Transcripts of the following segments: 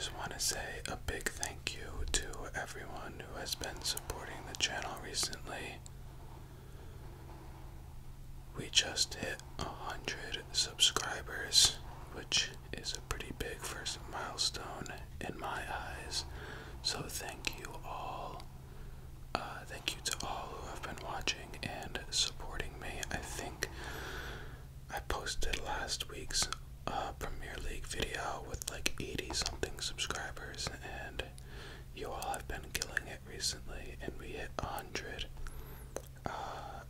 just want to say a big thank you to everyone who has been supporting the channel recently. We just hit 100 subscribers, which is a pretty big first milestone in my eyes. So thank you all. Thank you to all who have been watching and supporting me. I think I posted last week's Premier League video with like 80 something subscribers, and you all have been killing it recently, and we hit 100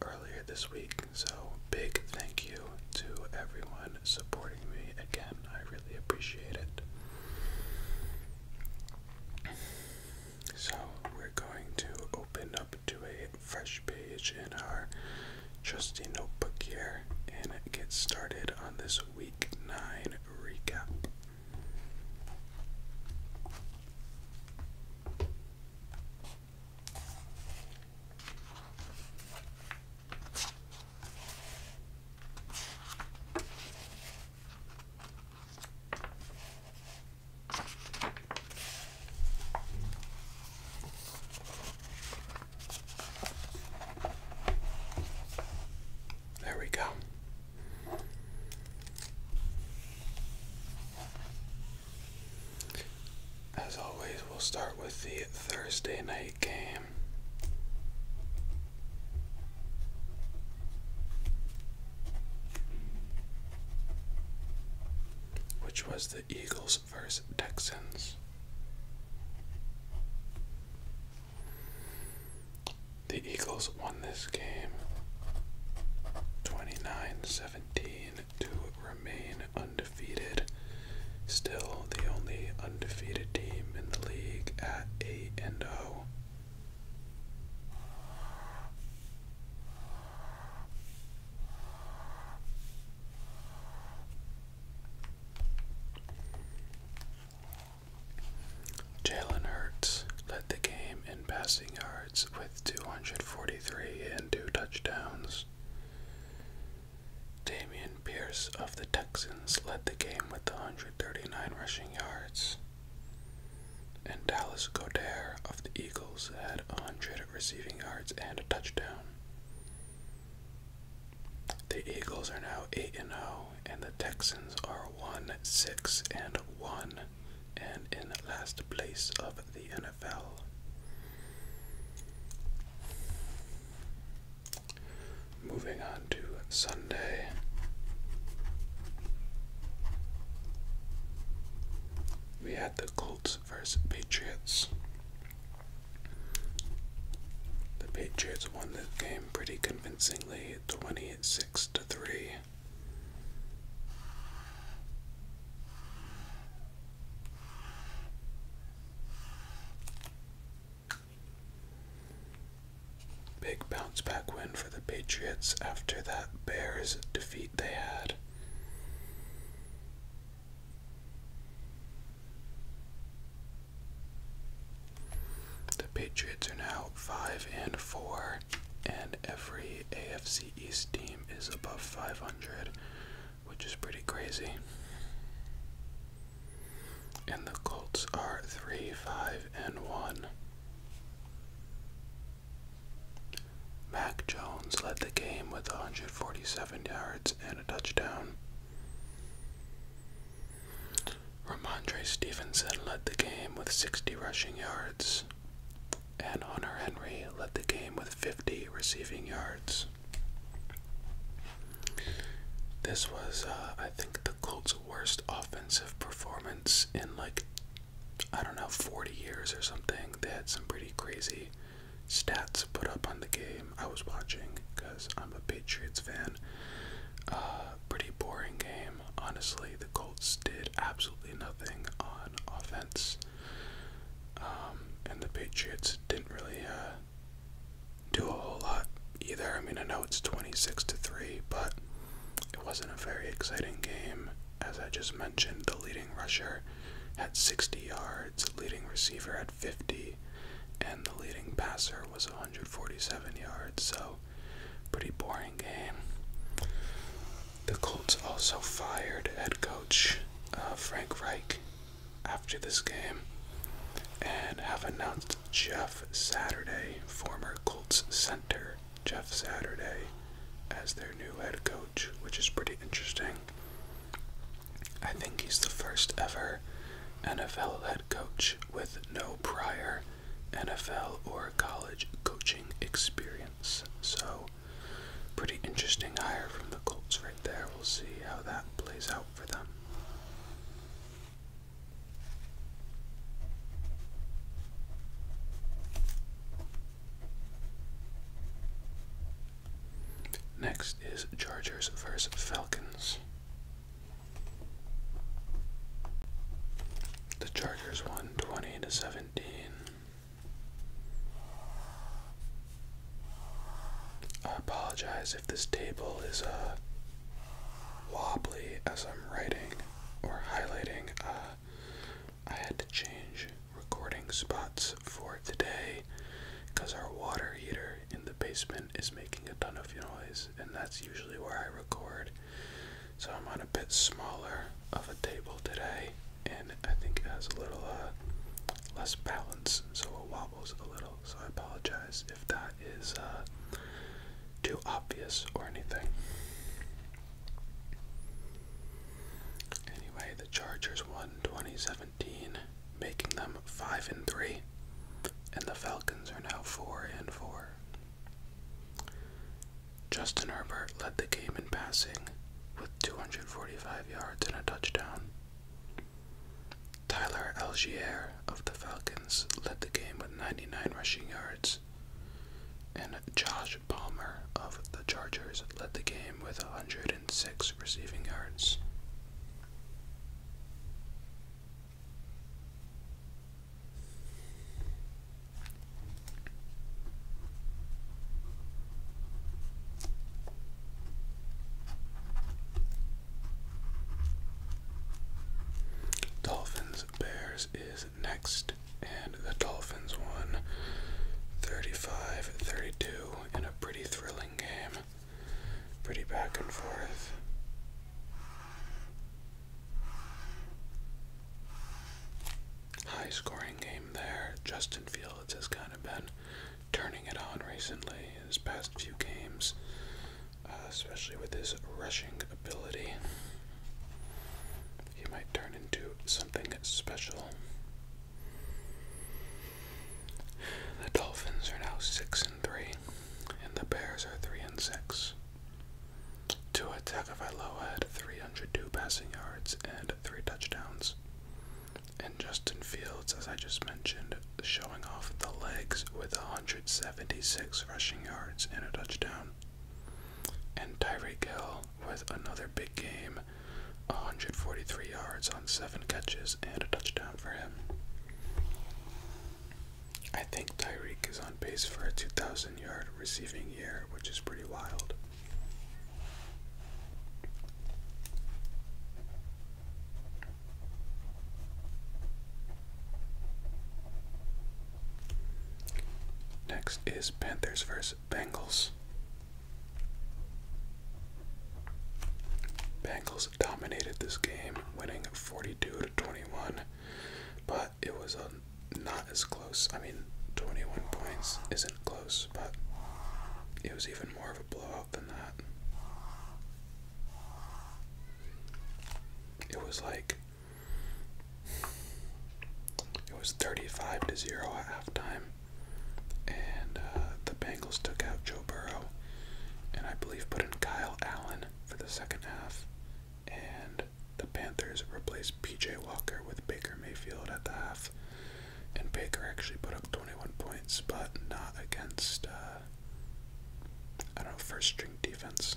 earlier this week. So big thank you to everyone supporting me again. I really appreciate it. So we're going to open up to a fresh page in our trusty notebook here and get started on this week 9 recap. There we go. As always, we'll start with the Thursday night game. Which was the Eagles versus Texans. The Eagles won this game 29-17 to remain undefeated. Still the only undefeated team in the league at 8-0. Jalen Hurts led the game in passing yards with 243 and 2 touchdowns. Damian Pierce of the Texans led the game with 139 rushing yards. And Dallas Goedert of the Eagles had 100 receiving yards and a touchdown. The Eagles are now 8-0, and the Texans are 1-6-1, and in last place of the NFL. Moving on to Sunday. We had the Colts versus Patriots. The Patriots won this game pretty convincingly, 26-3. Big bounce back win for the Patriots after that Bears defeat they had. The Patriots are now 5-4, and every AFC East team is above 500, which is pretty crazy. And the Colts are 3-5-1. Mac Jones led the game with 147 yards and a touchdown. Ramondre Stevenson led the game with 60 rushing yards. And Hunter Henry led the game with 50 receiving yards. This was, I think, the Colts' worst offensive performance in 40 years or something. They had some pretty crazy stats put up on the game I was watching because I'm a Patriots fan. Pretty boring game, honestly. The Colts did absolutely nothing on offense. And the Patriots didn't really do a whole lot either. I mean, I know it's 26-3, but it wasn't a very exciting game. As I just mentioned, the leading rusher had 60 yards, leading receiver had 50, and the leading passer was 147 yards, so pretty boring game. The Colts also fired head coach Frank Reich after this game and have announced Jeff Saturday, former Colts center Jeff Saturday, as their new head coach, which is pretty interesting. I think he's the first ever NFL head coach with no prior NFL or college coaching experience. So, pretty interesting hire from the Colts right there. We'll see how that plays out for them. Next is Chargers versus Falcons. The Chargers won 20-17. I apologize if this table is wobbly as I'm writing or highlighting. I had to change recording spots for today because our water heater in the basement is making a ton of noise, and that's usually where I record. So I'm on a bit smaller of a table today, and I think it has a little less balance, so it wobbles a little. So I apologize if that is too obvious or anything. Anyway, the Chargers won 2017, making them 5-3, and the Falcons are now 4-4. Justin Herbert led the game in passing with 245 yards and a touchdown. Tyler Algier of the Falcons led the game with 99 rushing yards, and Josh Palmer of the Chargers led the game with 106 receiving yards. Dolphins-Bears is next, and the Dolphins won 35-32 in a pretty thrilling game. Pretty back and forth. High scoring game there. Justin Fields has kind of been turning it on recently in his past few games, especially with his rushing ability. He might turn into something special. The Dolphins are now 6-3, and the Bears are 3-6. Tua Tagovailoa had 302 passing yards and 3 touchdowns. And Justin Fields, as I just mentioned, showing off the legs with 176 rushing yards and a touchdown. And Tyreek Hill with another big game, 143 yards on 7 catches and a touchdown for him. I think Tyreek is on pace for a 2,000-yard receiving year, which is pretty wild. Next is Panthers versus Bengals. Bengals dominated this game, winning 42-21, but it was not as close. I mean, 21 points isn't close, but it was even more of a blowout than that. It was 35-0 at halftime, and the Bengals took out Joe Burrow, and I believe put in Kyle Allen for the second half, and the Panthers replaced PJ Walker with Baker Mayfield at the half, and Baker actually put up 21 points, but not against, first string defense.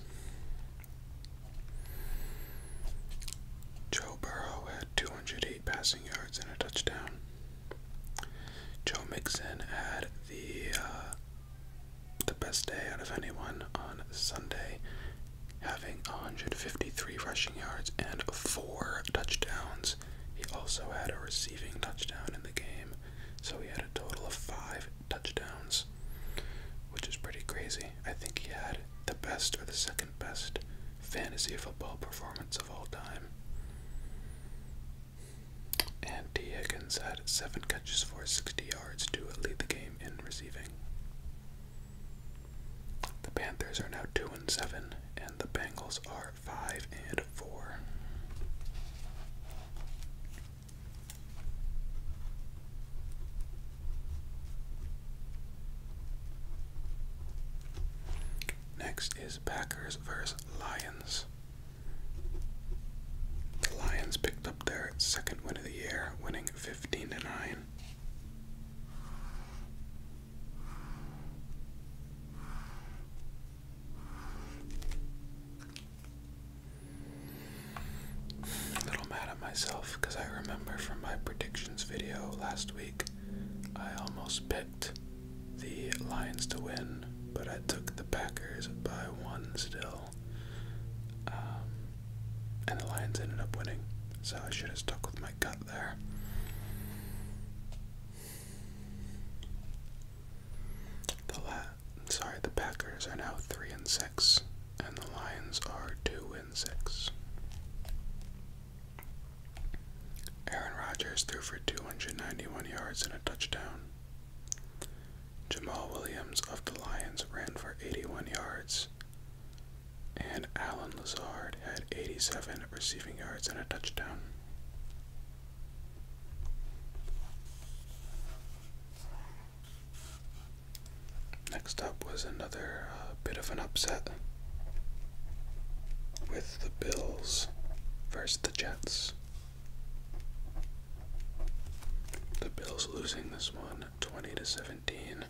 Joe Burrow had 208 passing yards and a touchdown. Joe Mixon had the best day out of anyone on Sunday, having 153 rushing yards and 4 touchdowns. He also had a receiving touchdown in the game, so he had a total of 5 touchdowns, which is pretty crazy. I think he had the best or the second best fantasy football performance of all time. And he 7 catches for 60 yards to lead the game in receiving. The Panthers are now 2-7, and the Bengals are 5-4. Next is Packers versus Lions. The Lions picked up their second win of the year, winning 15-9. A little mad at myself because I remember from my predictions video last week, I almost picked the Lions to win, but I took the Packers by 1 still. And the Lions ended up winning, so I should have stuck with my gut there. The Packers are now 3-6, and the Lions are 2-6. Aaron Rodgers threw for 291 yards and a touchdown. Jamal Williams of the Lions ran for 81 yards, and Alan Lazard had 87 receiving yards and a touchdown. Next up was another bit of an upset with the Bills versus the Jets. The Bills losing this one 20-17.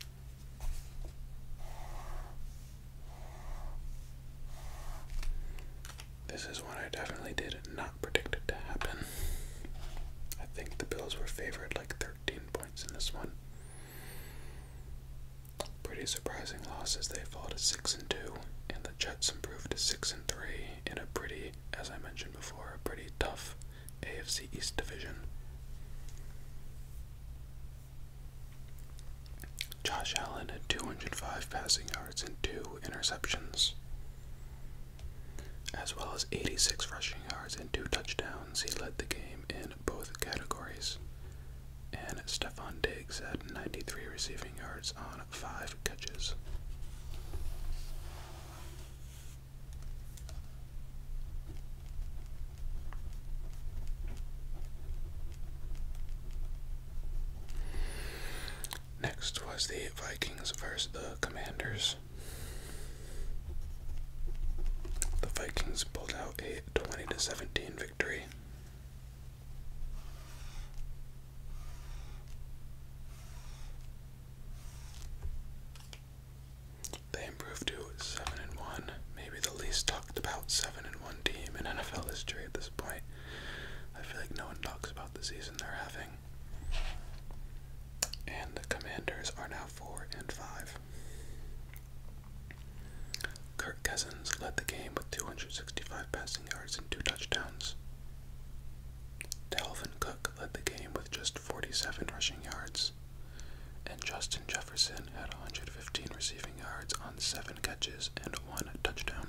This is one I definitely did not predict it to happen. I think the Bills were favored like 13 points in this one. Pretty surprising loss as they fall to 6-2, and the Jets improved to 6-3 in a pretty, as I mentioned before, a pretty tough AFC East division. Josh Allen had 205 passing yards and 2 interceptions, as well as 86 rushing yards and 2 touchdowns. He led the game in both categories. And Stephon Diggs had 93 receiving yards on 5 catches. Next was the Vikings versus the Commanders. The Vikings pulled out a 20-17 victory. They improved to 7-1, maybe the least talked about 7-1 team in NFL history at this point. I feel like no one talks about the season they're having. And the Commanders are now 4-5. Kirk Cousins led the game with 265 passing yards and 2 touchdowns. Dalvin Cook led the game with just 47 rushing yards. And Justin Jefferson had 115 receiving yards on 7 catches and 1 touchdown.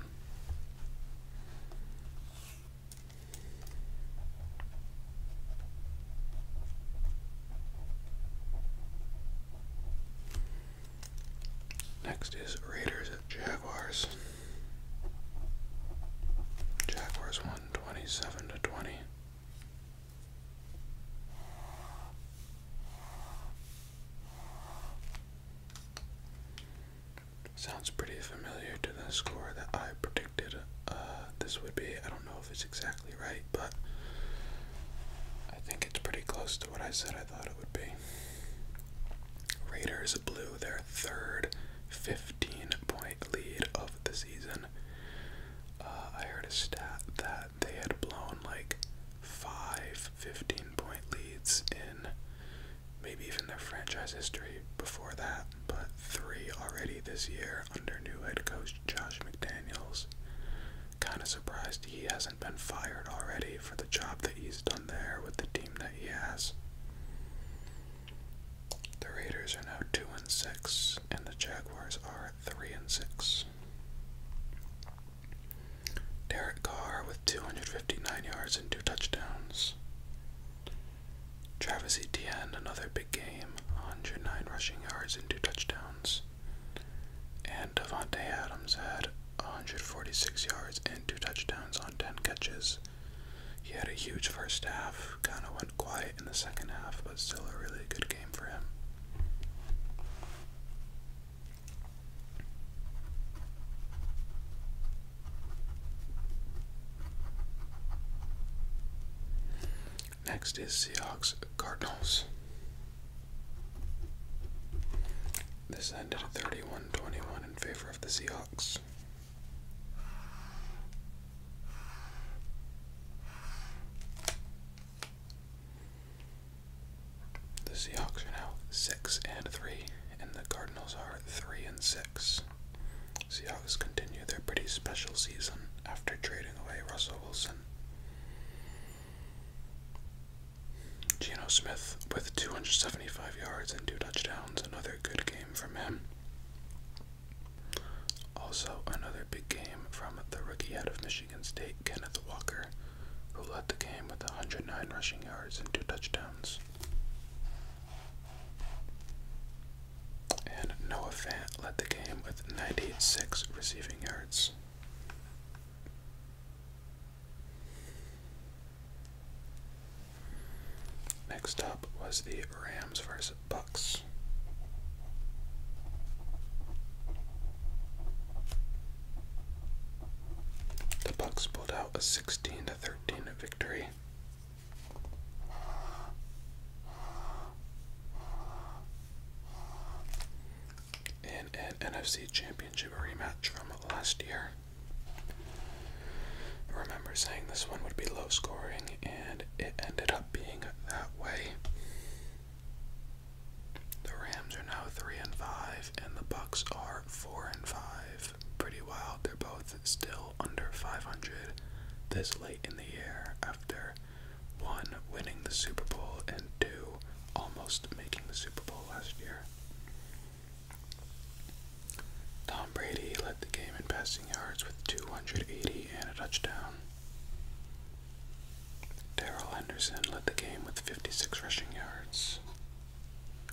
Next is Raiders at Jaguars. Jaguars won 27-20. Sounds pretty familiar to the score that I predicted this would be. I don't know if it's exactly right, but I think it's pretty close to what I said I thought it would be. Raiders blew their third 15-point lead of the season. I heard a stat that they had blown like 5 15-point leads in maybe even their franchise history before that, but 3 already this year under new head coach Josh McDaniels. Kind of surprised he hasn't been fired already for the job that he's done there with the team that he has. The Raiders are now 2-6, and the Jaguars are 3-6. Derek Carr with 259 yards and 2 touchdowns. Travis Etienne, another big game, 109 rushing yards and 2 touchdowns. And Davante Adams had 146 yards and 2 touchdowns on 10 catches. He had a huge first half, kind of went quiet in the second half, but still a really good game for him. Next is Seahawks Cardinals. This ended 31-21 in favor of the Seahawks. The Seahawks are now 6-3, and the Cardinals are 3-6. Seahawks continue their pretty special season after trading away Russell Wilson. Geno Smith with 275 yards and 2 touchdowns, another good game from him. Also, another big game from the rookie out of Michigan State, Kenneth Walker, who led the game with 109 rushing yards and 2 touchdowns. And Noah Fant led the game with 96 receiving yards. Next up was the Rams vs. Bucks. The Bucks pulled out a 16-13 victory. In an NFC Championship rematch from last year. I remember saying this one would be low scoring, and it ended up being that way. The Rams are now 3-5, and the Bucks are 4-5. Pretty wild. They're both still under 500 this late in the year, after 1, winning the Super Bowl, and 2, almost making the Super Bowl last year. Tom Brady led the game in passing yards with 280 and a touchdown. Darrell Henderson led the game with 56 rushing yards.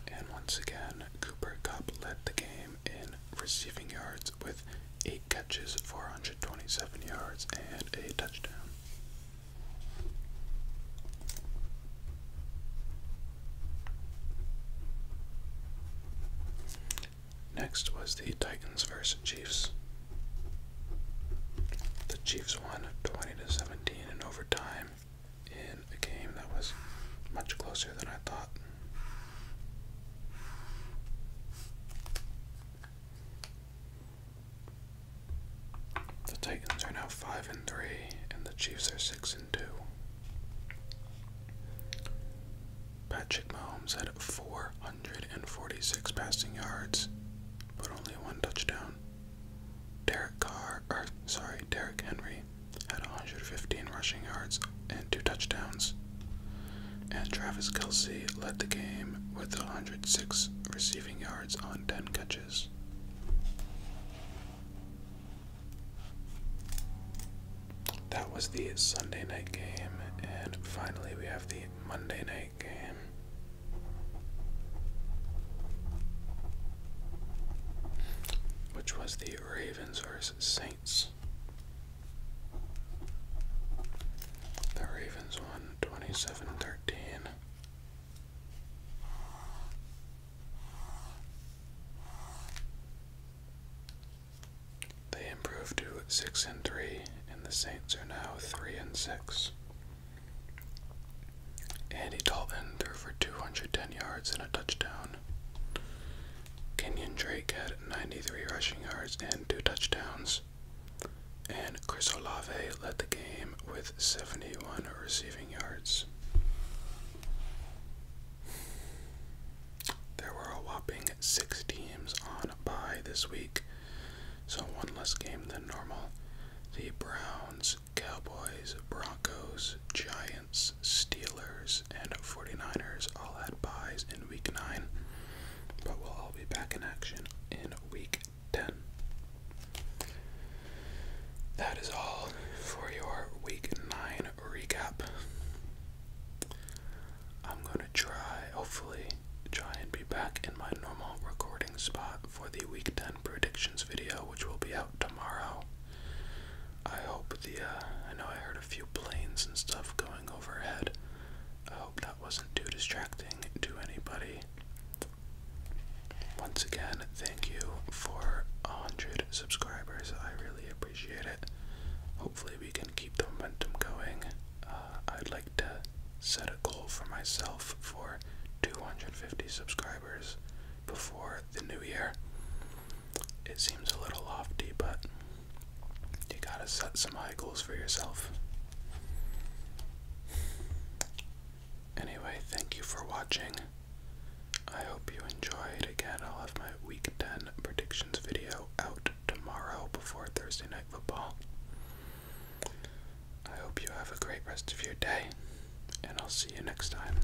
And once again, Cooper Kupp led the game in receiving yards with 8 catches, 427 yards, and a touchdown. Next was the Titans vs. Chiefs. The Chiefs won 20-17 in overtime in a game that was much closer than I thought. The Titans are now 5-3, and the Chiefs are 6-2. Patrick Mahomes had 446 passing yards, but only 1 touchdown. Derrick Henry had 115 rushing yards and 2 touchdowns. And Travis Kelce led the game with 106 receiving yards on 10 catches. That was the Sunday night game, and finally we have the Monday night game. Which was the Ravens vs. Saints. The Ravens won 27-13. They improved to 6-3, and the Saints are now 3-6. Andy Dalton threw for 210 yards and a touchdown. Kenyon Drake had 93 rushing yards and 2 touchdowns. And Chris Olave led the game with 71 receiving yards. There were a whopping 6 teams on bye this week, so 1 less game than normal. The Browns, Cowboys, Broncos, Giants, Steelers, and 49ers all had byes in week 9, but we'll all be back in action in week 10. That is all for your week 9 recap. I'm going to hopefully try and be back in my normal recording spot for the Week 10 predictions video, which will be out tomorrow. I hope I know I heard a few planes and stuff going overhead. I hope that wasn't too distracting to anybody. Once again, thank you for 100 subscribers. I really appreciate it. Hopefully we can keep the momentum going. I'd like to set a goal for myself for 250 subscribers before the new year. It seems a little lofty, but you gotta set some high goals for yourself. Anyway, thank you for watching. I hope you enjoyed. Again, I'll have my Week 10 predictions video out tomorrow before Thursday Night Football. I hope you have a great rest of your day, and I'll see you next time.